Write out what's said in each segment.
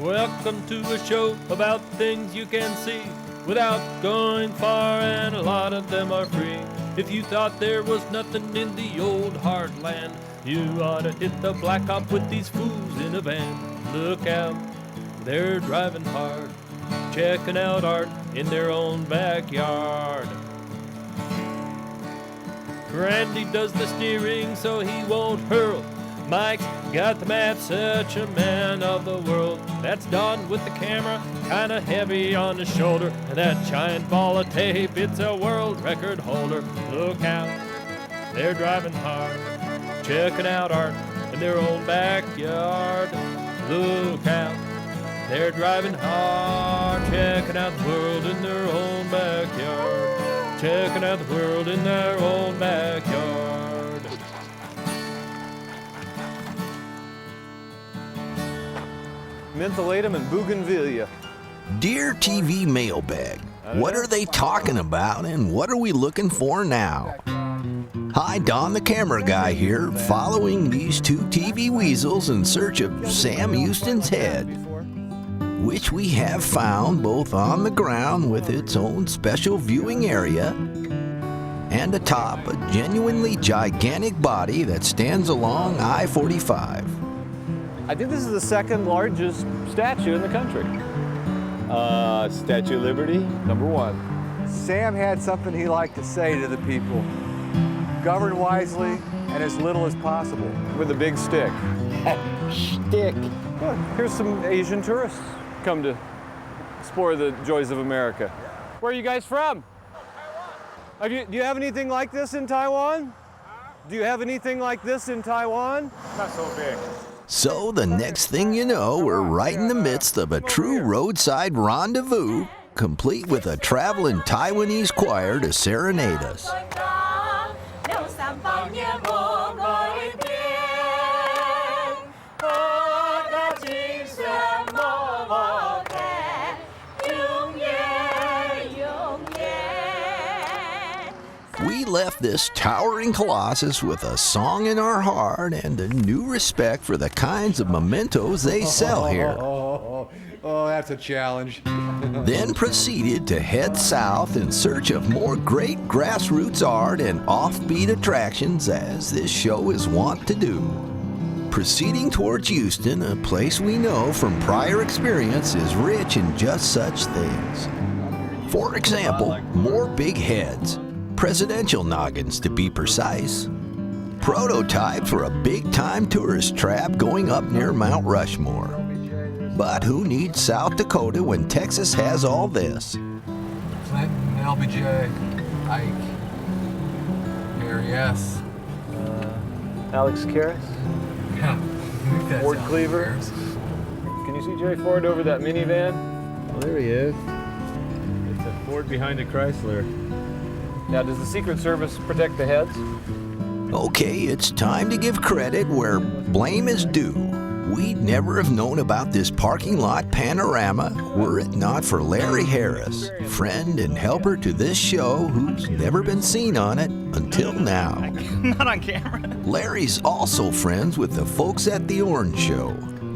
Welcome to a show about things you can see without going far, and a lot of them are free. If you thought there was nothing in the old heartland, you ought to hit the blacktop with these fools in a van. Look out, they're driving hard, checking out art in their own backyard. Randy does the steering so he won't hurl. Mike's got the map, such a man of the world. That's Don with the camera, kinda heavy on his shoulder. And that giant ball of tape, it's a world record holder. Look out, they're driving hard, checking out art in their own backyard. Look out, they're driving hard, checking out the world in their own backyard. Checking out the world in their own backyard. Mentholatum and bougainvillea. Dear TV Mailbag, what are they talking about and what are we looking for now? Hi, Don the camera guy here, following these two TV weasels in search of Sam Houston's head, which we have found both on the ground with its own special viewing area and atop a genuinely gigantic body that stands along I-45. I think this is the second largest statue in the country. Statue of Liberty, number one. Sam had something he liked to say to the people. Govern wisely and as little as possible. With a big stick. Stick. Look, here's some Asian tourists come to explore the joys of America. Where are you guys from? Taiwan. Do you have anything like this in Taiwan? Do you have anything like this in Taiwan? Not so big. So the next thing you know, we're right in the midst of a true roadside rendezvous, complete with a traveling Taiwanese choir to serenade us. We left this towering colossus with a song in our heart and a new respect for the kinds of mementos they sell here. Oh, that's a challenge. Then proceeded to head south in search of more great grassroots art and offbeat attractions, as this show is wont to do. Proceeding towards Houston, a place we know from prior experience is rich in just such things. For example, more big heads. Presidential noggins, to be precise. Prototype for a big-time tourist trap going up near Mount Rushmore. But who needs South Dakota when Texas has all this? Clinton, LBJ, Ike, Mary S. Alex Karras? Yeah. Ford Cleaver? Can you see Jerry Ford over that minivan? Well, there he is. It's a Ford behind a Chrysler. Now, does the Secret Service protect the heads? Okay, it's time to give credit where blame is due. We'd never have known about this parking lot panorama were it not for Larry Harris, friend and helper to this show who's never been seen on it until now. Not on camera. Larry's also friends with the folks at The Orange Show.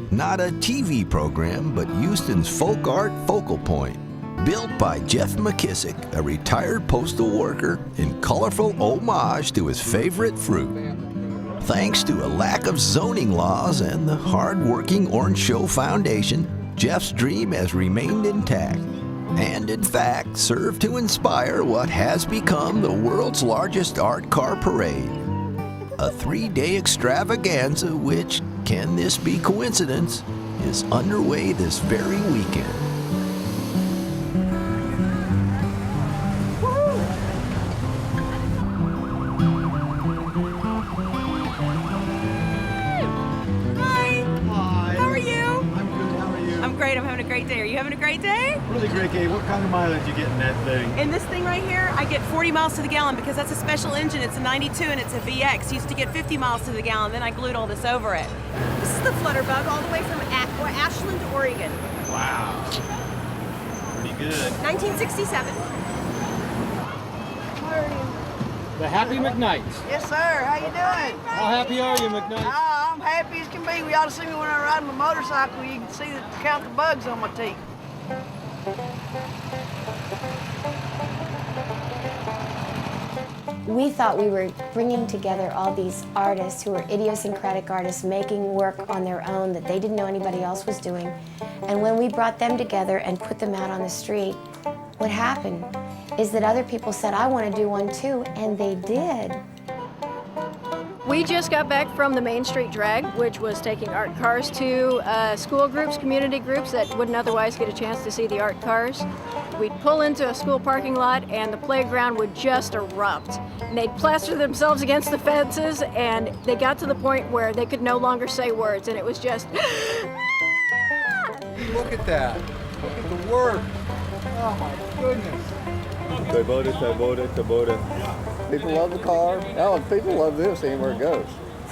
Not a TV program, but Houston's folk art focal point. Built by Jeff McKissick, a retired postal worker, in colorful homage to his favorite fruit. Thanks to a lack of zoning laws and the hard-working Orange Show Foundation, Jeff's dream has remained intact, and in fact served to inspire what has become the world's largest art car parade. A 3-day extravaganza which, can this be coincidence, is underway this very weekend. Great, I'm having a great day. Are you having a great day? Really great day. What kind of mileage you get in that thing? In this thing right here, I get 40 miles to the gallon because that's a special engine. It's a 92 and it's a VX. Used to get 50 miles to the gallon, then I glued all this over it. This is the Flutterbug all the way from Ashland, Oregon. Wow. Pretty good. 1967. How are you? The Happy McKnights. Yes, sir. How you doing? How happy are you, McKnights? Oh, I'm happy as can be. We ought to see me when I ride my motorcycle. You can see count the bugs on my teeth. We thought we were bringing together all these artists who were idiosyncratic artists making work on their own that they didn't know anybody else was doing. And when we brought them together and put them out on the street, what happened is that other people said, I want to do one too, and they did. We just got back from the Main Street Drag, which was taking art cars to school groups, community groups that wouldn't otherwise get a chance to see the art cars. We'd pull into a school parking lot and the playground would just erupt. And they'd plaster themselves against the fences, and they got to the point where they could no longer say words, and it was just Look at that. Look at the work. Oh my goodness. Toyota. People love the car. Hell, people love this anywhere it goes.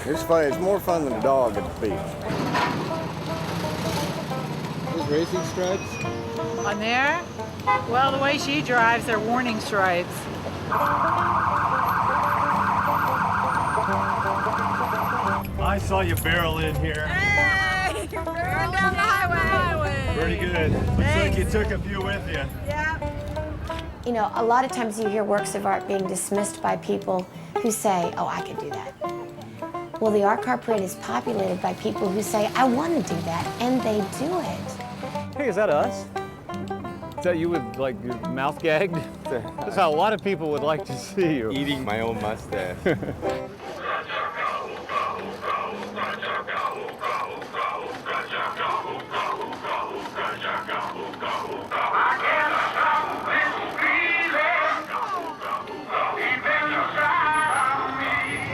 It's fun. It's more fun than a dog at the beach. Those racing stripes? On there? Well, the way she drives, they're warning stripes. I saw you barrel in here. Hey, you're barreling down the highway. Pretty good. Looks like you took a few with you. Yeah. You know, a lot of times you hear works of art being dismissed by people who say, oh, I could do that. Well, the art car parade is populated by people who say, I want to do that, and they do it. Hey, is that us? Is that you with like your mouth gagged? That's how a lot of people would like to see you. Eating my own mustache.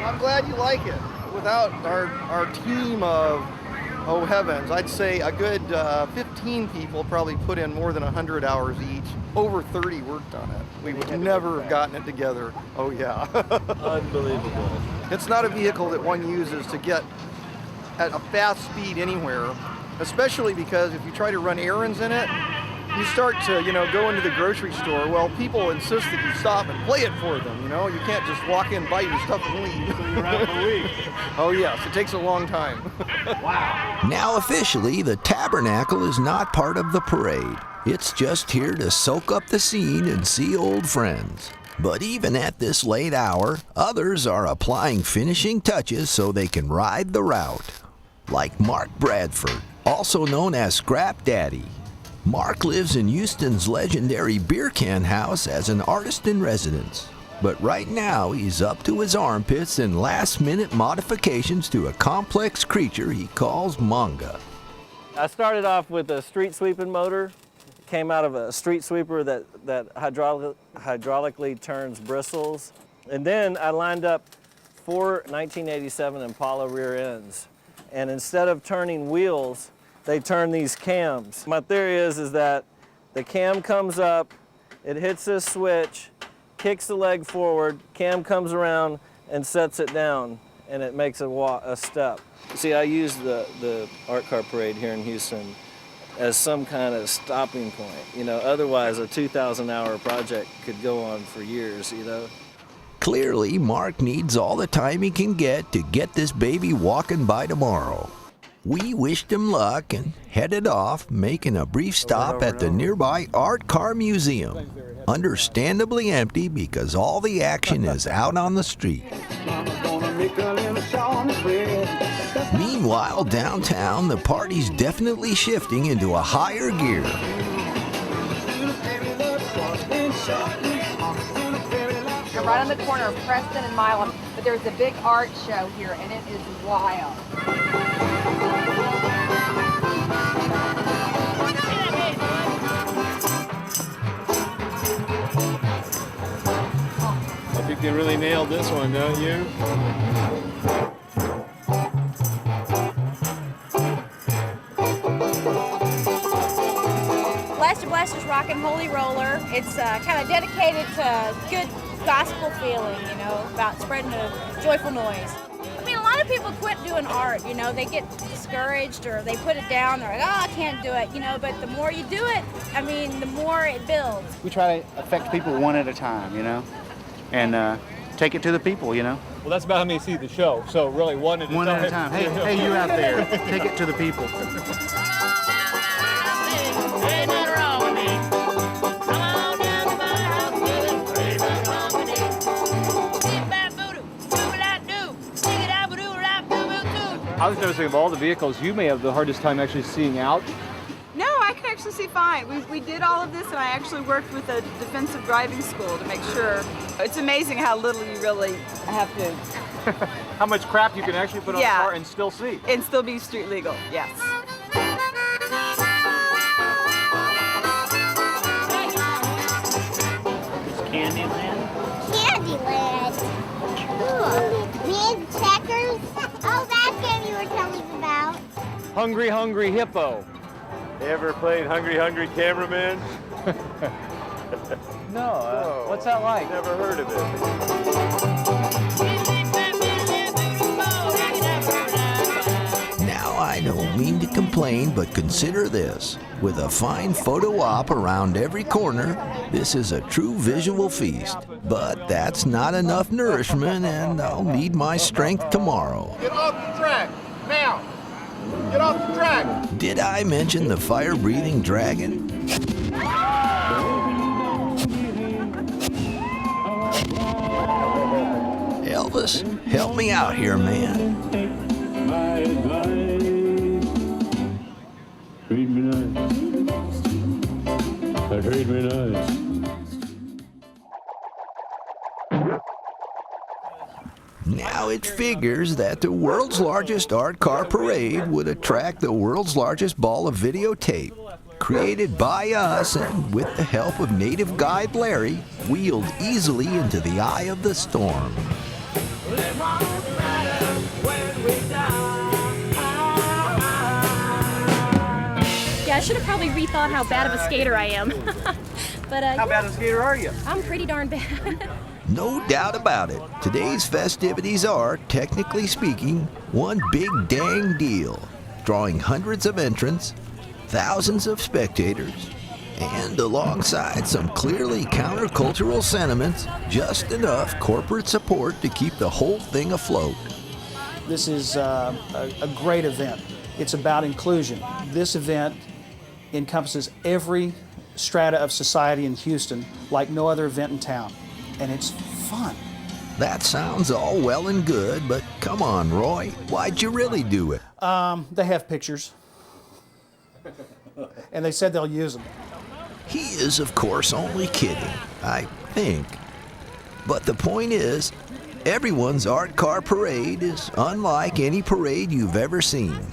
I'm glad you like it. Without our team of, oh heavens, I'd say a good 15 people probably put in more than 100 hours each. Over 30 worked on it. We would never have gotten it together. Oh yeah. Unbelievable. It's not a vehicle that one uses to get at a fast speed anywhere, especially because if you try to run errands in it, you start to, go into the grocery store. Well, people insist that you stop and play it for them, You can't just walk in, buy your stuff, and leave. So you're out for a week. Oh, yes. It takes a long time. Wow. Now officially, the Tabernacle is not part of the parade. It's just here to soak up the scene and see old friends. But even at this late hour, others are applying finishing touches so they can ride the route. Like Mark Bradford, also known as Scrap Daddy. Mark lives in Houston's legendary beer can house as an artist in residence. But right now, he's up to his armpits in last-minute modifications to a complex creature he calls Manga. I started off with a street sweeping motor. It came out of a street sweeper that hydraulically turns bristles. And then I lined up 4 1987 Impala rear ends. And instead of turning wheels, they turn these cams. My theory is that the cam comes up, it hits this switch, kicks the leg forward, cam comes around and sets it down, and it makes a step. See, I use the art car parade here in Houston as some kind of stopping point. Otherwise a 2,000-hour project could go on for years, Clearly, Mark needs all the time he can get to get this baby walking by tomorrow. We wished him luck and headed off, making a brief stop at the nearby Art Car Museum. Understandably empty because all the action is out on the street. Meanwhile, downtown, the party's definitely shifting into a higher gear. You're right on the corner of Preston and Milam, but there's a big art show here, and it is wild. I think they really nailed this one, don't you? Blaster Blaster's Rockin' Holy Roller. It's kind of dedicated to good gospel feeling, about spreading a joyful noise. I mean, a lot of people quit doing art, they get discouraged or they put it down. They're like, oh, I can't do it, but the more you do it, the more it builds. We try to affect people one at a time, and take it to the people, you know. Well, that's about how many see the show. So really, one at a time. One at a time. Hey, you out there, take it to the people. I was noticing of all the vehicles, you may have the hardest time actually seeing out. No, I can actually see fine. We did all of this, and I actually worked with a defensive driving school to make sure. It's amazing how little you really have to. How much crap you can actually put on a car and still see. And still be street legal, yes. It's Candyland. Candyland. Cool. Big checkers. Oh, that game you were telling me about. Hungry, Hungry Hippo. You ever played Hungry, Hungry Cameraman? No. What's that like? Never heard of it. Now, I don't mean to complain, but consider this. With a fine photo op around every corner, this is a true visual feast. But that's not enough nourishment, and I'll need my strength tomorrow. Get off the track, now! Get off the track! Did I mention the fire-breathing dragon? Elvis, help me out here, man. My advice. Treat me nice. Treat me nice. Now it figures that the world's largest art car parade would attract the world's largest ball of videotape, created by us and with the help of native guide Larry, wheeled easily into the eye of the storm. Yeah, I should have probably rethought how bad of a skater I am. But how bad a skater are you? I'm pretty darn bad. No doubt about it. Today's festivities are, technically speaking, one big dang deal, drawing hundreds of entrants, thousands of spectators, and alongside some clearly countercultural sentiments, just enough corporate support to keep the whole thing afloat. This is a great event. It's about inclusion. This event encompasses every strata of society in Houston like no other event in town. And it's fun. That sounds all well and good, but come on, Roy, why'd you really do it? They have pictures. And they said they'll use them. He is, of course, only kidding, I think. But the point is, everyone's art car parade is unlike any parade you've ever seen.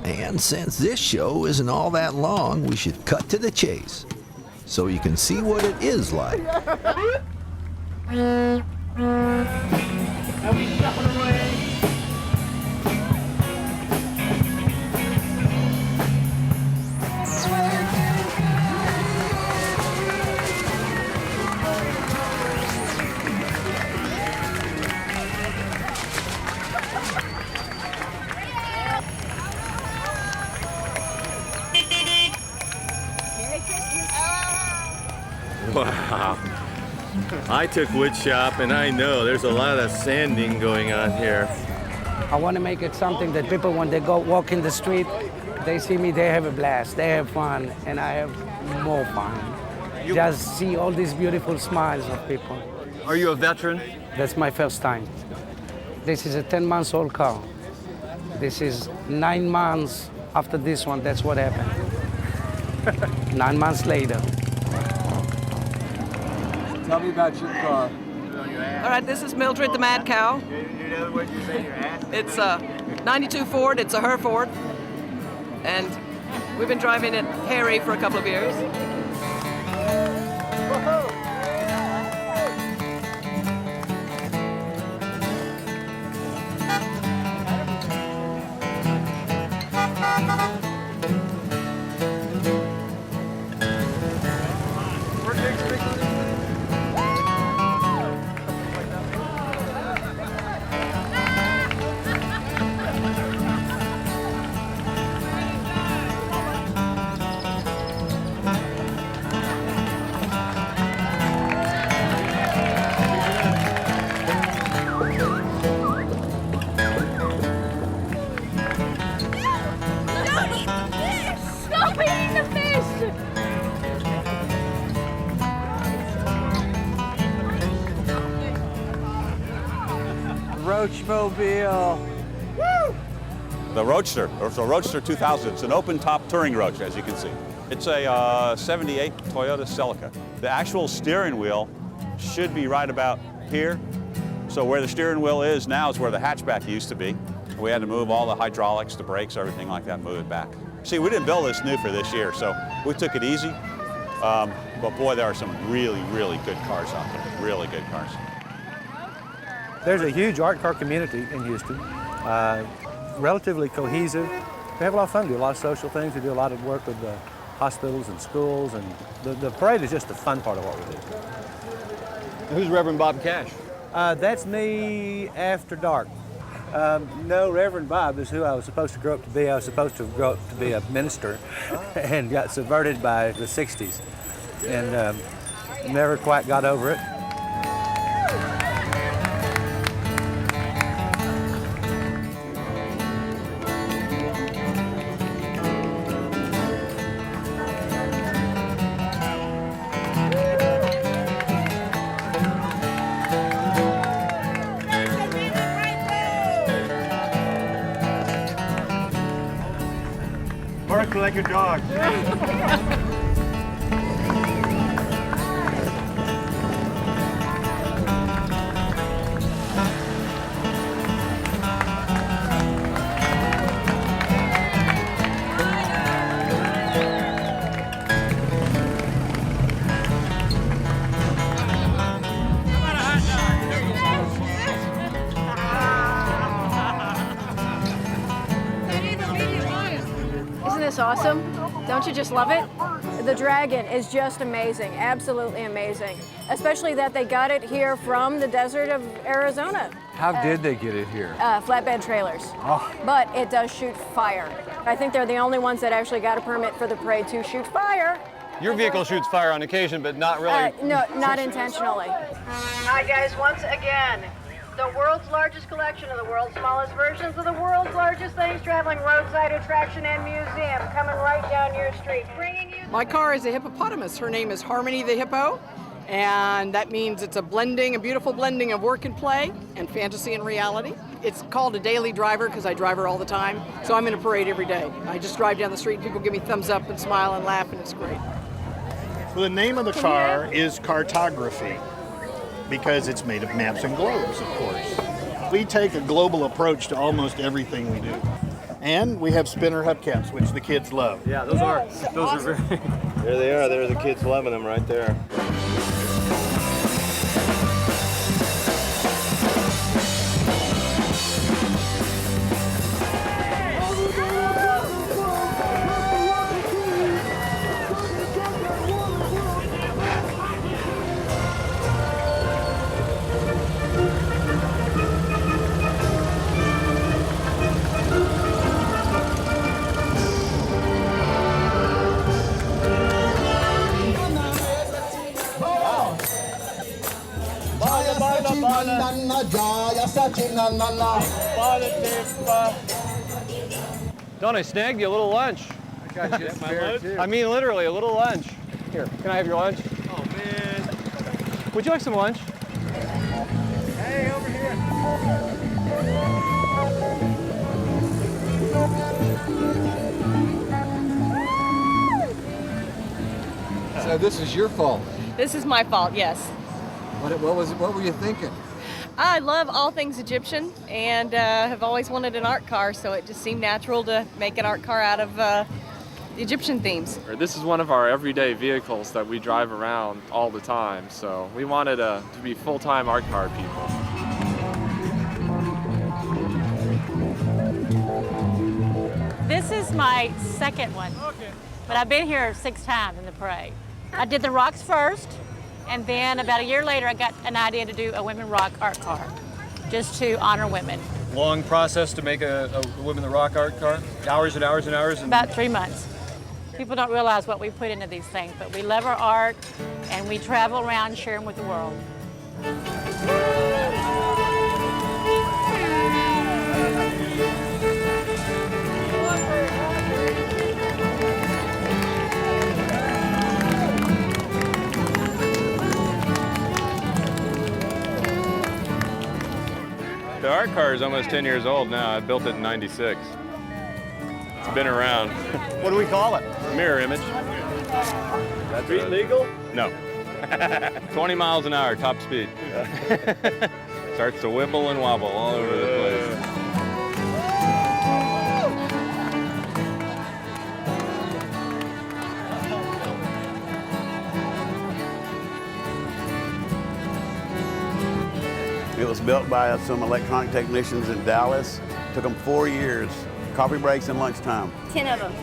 And since this show isn't all that long, we should cut to the chase, so you can see what it is like. Wow. I took wood shop and I know there's a lot of sanding going on here. I want to make it something that people, when they go walk in the street, they see me, they have a blast, they have fun, and I have more fun. Just see all these beautiful smiles of people. Are you a veteran? That's my first time. This is a 10-month-old car. This is 9 months after this one, that's what happened. 9 months later. Tell me about your car. All right, this is Mildred the Mad Cow. It's a 92 Ford, it's a Hereford. And we've been driving it Harry for a couple of years. Roachmobile. The Roadster, or it's a Roadster 2000. It's an open-top touring roadster, as you can see. It's a 78 Toyota Celica. The actual steering wheel should be right about here. So where the steering wheel is now is where the hatchback used to be. We had to move all the hydraulics, the brakes, everything like that, move it back. See, we didn't build this new for this year, so we took it easy. But boy, there are some really, really good cars out there, really good cars. There's a huge art car community in Houston, relatively cohesive. We have a lot of fun, do a lot of social things. We do a lot of work with the hospitals and schools, and the parade is just the fun part of what we do. Who's Reverend Bob Cash? That's me after dark. No, Reverend Bob is who I was supposed to grow up to be. I was supposed to grow up to be a minister and got subverted by the 60s and never quite got over it. Bark like a dog. Isn't this awesome? Don't you just love it? The Dragon is just amazing, absolutely amazing. Especially that they got it here from the desert of Arizona. How did they get it here? Flatbed trailers. Oh. But it does shoot fire. I think they're the only ones that actually got a permit for the parade to shoot fire. Your vehicle shoots fire on occasion, but not really. No, not intentionally. Hi guys, once again, the world's largest collection of the world's smallest versions of the world's largest things traveling roadside attraction and museum coming right down your street. Bringing you. My car is a hippopotamus. Her name is Harmony the Hippo, and that means it's a beautiful blending of work and play and fantasy and reality. It's called a daily driver because I drive her all the time, so I'm in a parade every day. I just drive down the street, people give me thumbs up and smile and laugh, and it's great. Well, the name of the car is Cartography because it's made of maps and globes, of course. We take a global approach to almost everything we do. And we have spinner hubcaps, which the kids love. Yeah, those are very... There they are. There's the kids loving them right there. Don, I snagged you a little lunch. I mean, literally, a little lunch. Here, can I have your lunch? Oh, man. Would you like some lunch? Hey, over here. So this is your fault. This is my fault, yes. What were you thinking? I love all things Egyptian and have always wanted an art car, so it just seemed natural to make an art car out of the Egyptian themes. This is one of our everyday vehicles that we drive around all the time, so we wanted to be full-time art car people. This is my second one, but I've been here 6 times in the parade. I did the rocks first, and then about a year later, I got an idea to do a women rock art car, just to honor women. Long process to make a Women the Rock art car? Hours and hours and hours? About 3 months. People don't realize what we put into these things, but we love our art, and we travel around sharing with the world. The art our car is almost 10 years old now. I built it in '96. It's been around. What do we call it? Mirror image. That's legal? No. 20 miles an hour, top speed. Starts to wibble and wobble all over the place. It was built by some electronic technicians in Dallas. Took them 4 years, coffee breaks and lunchtime. 10 of them.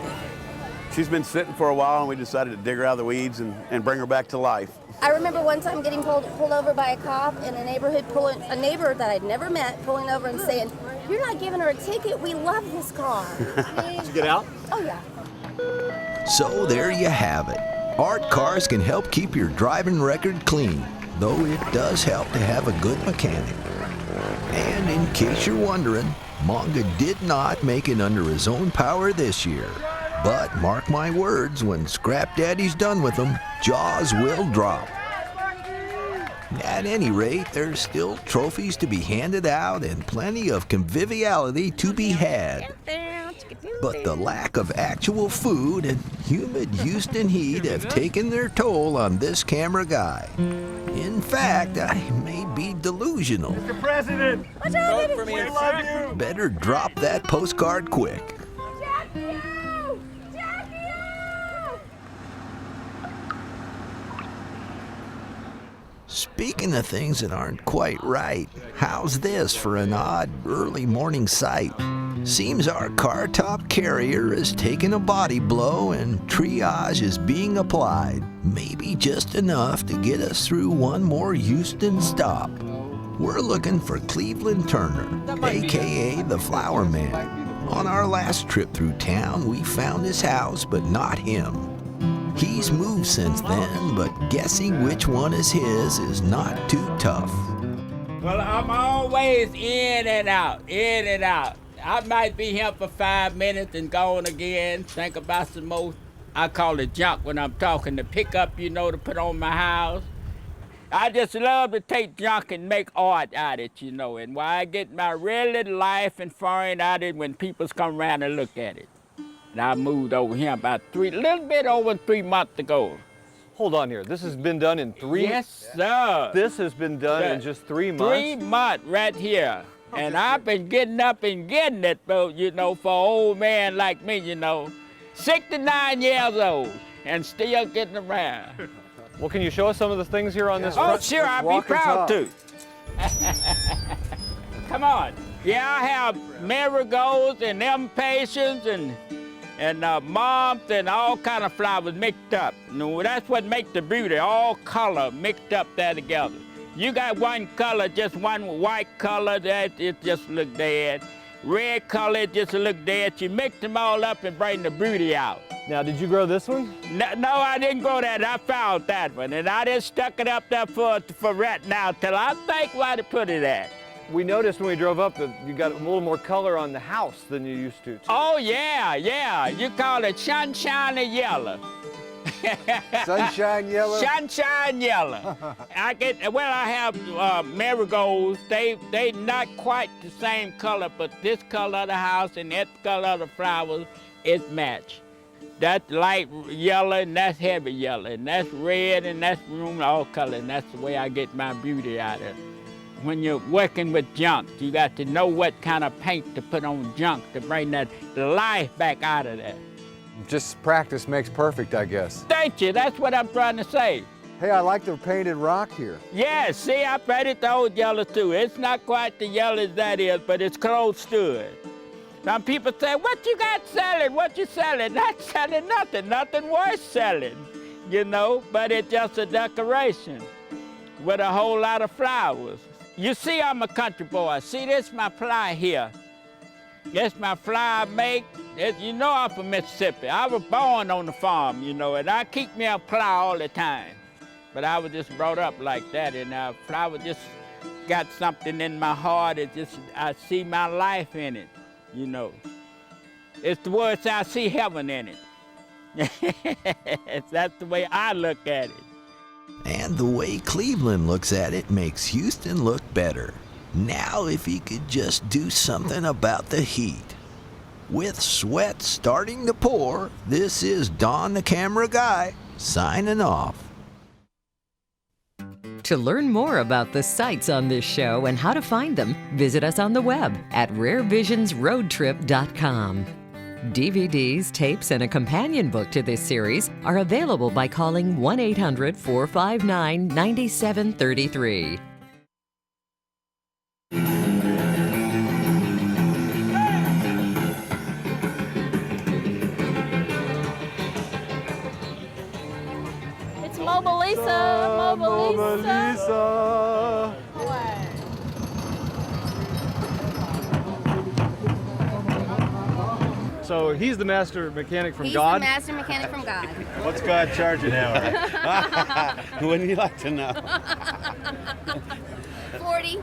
She's been sitting for a while and we decided to dig her out of the weeds and bring her back to life. I remember one time getting pulled over by a cop in a neighborhood, a neighbor that I'd never met, pulling over and saying, "You're not giving her a ticket, we love this car." Did you get out? Oh yeah. So there you have it. Art cars can help keep your driving record clean, though it does help to have a good mechanic. And in case you're wondering, Monga did not make it under his own power this year. But mark my words, when Scrap Daddy's done with them, jaws will drop. At any rate, there's still trophies to be handed out and plenty of conviviality to be had. But the lack of actual food and humid Houston heat have taken their toll on this camera guy. In fact, I may be delusional. Mr. President! Watch out, Vote for me, we love you! Better drop that postcard quick. Speaking of things that aren't quite right, how's this for an odd early morning sight? Seems our car top carrier has taken a body blow and triage is being applied. Maybe just enough to get us through one more Houston stop. We're looking for Cleveland Turner, aka the Flower Man. On our last trip through town, we found his house, but not him. He's moved since then, but guessing which one is his is not too tough. Well, I'm always in and out, in and out. I might be here for 5 minutes and gone again, think about some more, I call it junk when I'm talking, to pick up, you know, to put on my house. I just love to take junk and make art out of it, you know, and why I get my real little life and foreign out of it when people come around and look at it. And I moved over here about little bit over 3 months ago. Hold on here. This has been done in 3 Yes, sir. This has been done in just 3 months? 3 months right here. And I've been getting up and getting it, you know, for an old man like me, you know. 69 years old and still getting around. Well, can you show us some of the things here on this front? Oh, sure, I'd be proud to. Come on. Yeah, I have marigolds and impatiens and moms and all kind of flowers mixed up. No, that's what makes the beauty, all color mixed up there together. You got one color, just one white color, that it just look dead. Red color, it just look dead. You mix them all up and bring the beauty out. Now, did you grow this one? No, I didn't grow that. I found that one, and I just stuck it up there for right now till I think where to put it at. We noticed when we drove up that you got a little more color on the house than you used to, too. Oh, yeah, yeah. You call it sunshine yellow. Sunshine yellow? Sunshine yellow. I have marigolds. They not quite the same color, but this color of the house and that color of the flowers is match. That's light yellow and that's heavy yellow, and that's red and that's room all color, and that's the way I get my beauty out of it. When you're working with junk, you got to know what kind of paint to put on junk to bring that life back out of that. Just practice makes perfect, I guess. Thank you, that's what I'm trying to say. Hey, I like the painted rock here. Yeah, see, I painted the old yellow too. It's not quite the yellow as that is, but it's close to it. Some people say, what you got selling? What you selling? Not selling nothing worth selling, you know, but it's just a decoration with a whole lot of flowers. You see, I'm a country boy. See, this my fly here. That's my fly I make. You know I'm from Mississippi. I was born on the farm, you know, and I keep me a plow all the time. But I was just brought up like that, and flower just got something in my heart. I see my life in it, you know. It's the words I see heaven in it. That's the way I look at it. And the way Cleveland looks at it makes Houston look better. Now if he could just do something about the heat. With sweat starting to pour, this is Don the Camera Guy signing off. To learn more about the sights on this show and how to find them, visit us on the web at rarevisionsroadtrip.com. DVDs, tapes, and a companion book to this series are available by calling 1-800-459-9733. It's Mobilisa, Mobilisa. So he's the master mechanic from He's God? the master mechanic from God. What's God charge an hour? Wouldn't you like to know? 40.